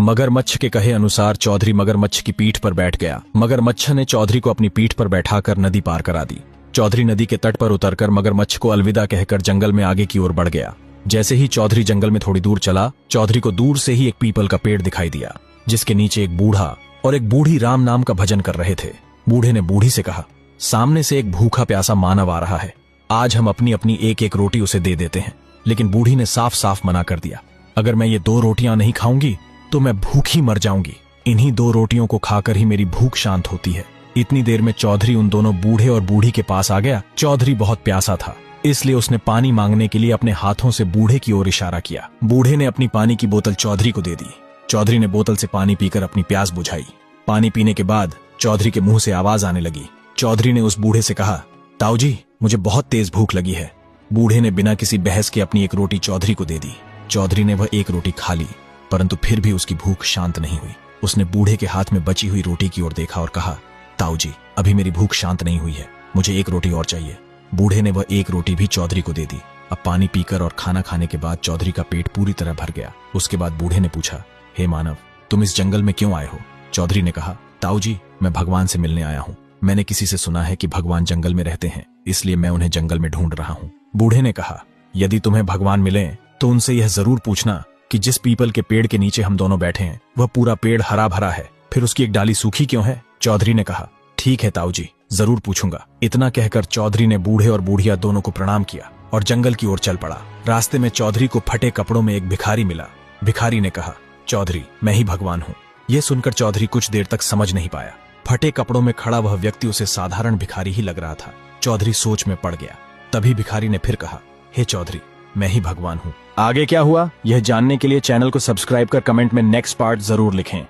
मगरमच्छ के कहे अनुसार चौधरी मगरमच्छ की पीठ पर बैठ गया। मगरमच्छ ने चौधरी को अपनी पीठ पर बैठाकर नदी पार करा दी। चौधरी नदी के तट पर उतरकर मगरमच्छ को अलविदा कहकर जंगल में आगे की ओर बढ़ गया। जैसे ही चौधरी जंगल में थोड़ी दूर चला, चौधरी को दूर से ही एक पीपल का पेड़ दिखाई दिया, जिसके नीचे एक बूढ़ा और एक बूढ़ी राम नाम का भजन कर रहे थे। बूढ़े ने बूढ़ी से कहा, सामने से एक भूखा प्यासा मानव आ रहा है, आज हम अपनी अपनी एक एक रोटी उसे दे देते हैं। लेकिन बूढ़ी ने साफ साफ मना कर दिया, अगर मैं ये 2 रोटियां नहीं खाऊंगी तो मैं भूखी मर जाऊंगी। इन्हीं 2 रोटियों को खाकर ही मेरी भूख शांत होती है। इतनी देर में चौधरी उन दोनों बूढ़े और बूढ़ी के पास आ गया। चौधरी बहुत प्यासा था, इसलिए उसने पानी मांगने के लिए अपने हाथों से बूढ़े की ओर इशारा किया। बूढ़े ने अपनी पानी की बोतल चौधरी को दे दी। चौधरी ने बोतल से पानी पीकर अपनी प्यास बुझाई। पानी पीने के बाद चौधरी के मुंह से आवाज आने लगी। चौधरी ने उस बूढ़े से कहा, ताऊ जी, मुझे बहुत तेज भूख लगी है। बूढ़े ने बिना किसी बहस के अपनी एक रोटी चौधरी को दे दी। चौधरी ने वह एक रोटी खा ली, परंतु फिर भी उसकी भूख शांत नहीं हुई। उसने बूढ़े के हाथ में बची हुई रोटी की ओर देखा और कहा, ताऊ जी, अभी मेरी भूख शांत नहीं हुई है, मुझे एक रोटी और चाहिए। बूढ़े ने वह एक रोटी भी चौधरी को दे दी। अब पानी पीकर और खाना खाने के बाद चौधरी का पेट पूरी तरह भर गया। उसके बाद बूढ़े ने पूछा, हे मानव, तुम इस जंगल में क्यों आए हो? चौधरी ने कहा, ताऊ जी, मैं भगवान से मिलने आया हूँ। मैंने किसी से सुना है कि भगवान जंगल में रहते हैं, इसलिए मैं उन्हें जंगल में ढूंढ रहा हूँ। बूढ़े ने कहा, यदि तुम्हें भगवान मिले तो उनसे यह जरूर पूछना कि जिस पीपल के पेड़ के नीचे हम दोनों बैठे हैं, वह पूरा पेड़ हरा भरा है, फिर उसकी एक डाली सूखी क्यों है? चौधरी ने कहा, ठीक है ताऊ जी, जरूर पूछूंगा। इतना कहकर चौधरी ने बूढ़े और बूढ़िया दोनों को प्रणाम किया और जंगल की ओर चल पड़ा। रास्ते में चौधरी को फटे कपड़ों में एक भिखारी मिला। भिखारी ने कहा, चौधरी, मैं ही भगवान हूँ। यह सुनकर चौधरी कुछ देर तक समझ नहीं पाया। फटे कपड़ों में खड़ा वह व्यक्ति उसे साधारण भिखारी ही लग रहा था। चौधरी सोच में पड़ गया। तभी भिखारी ने फिर कहा, हे चौधरी, मैं ही भगवान हूँ। आगे क्या हुआ यह जानने के लिए चैनल को सब्सक्राइब कर कमेंट में नेक्स्ट पार्ट जरूर लिखें।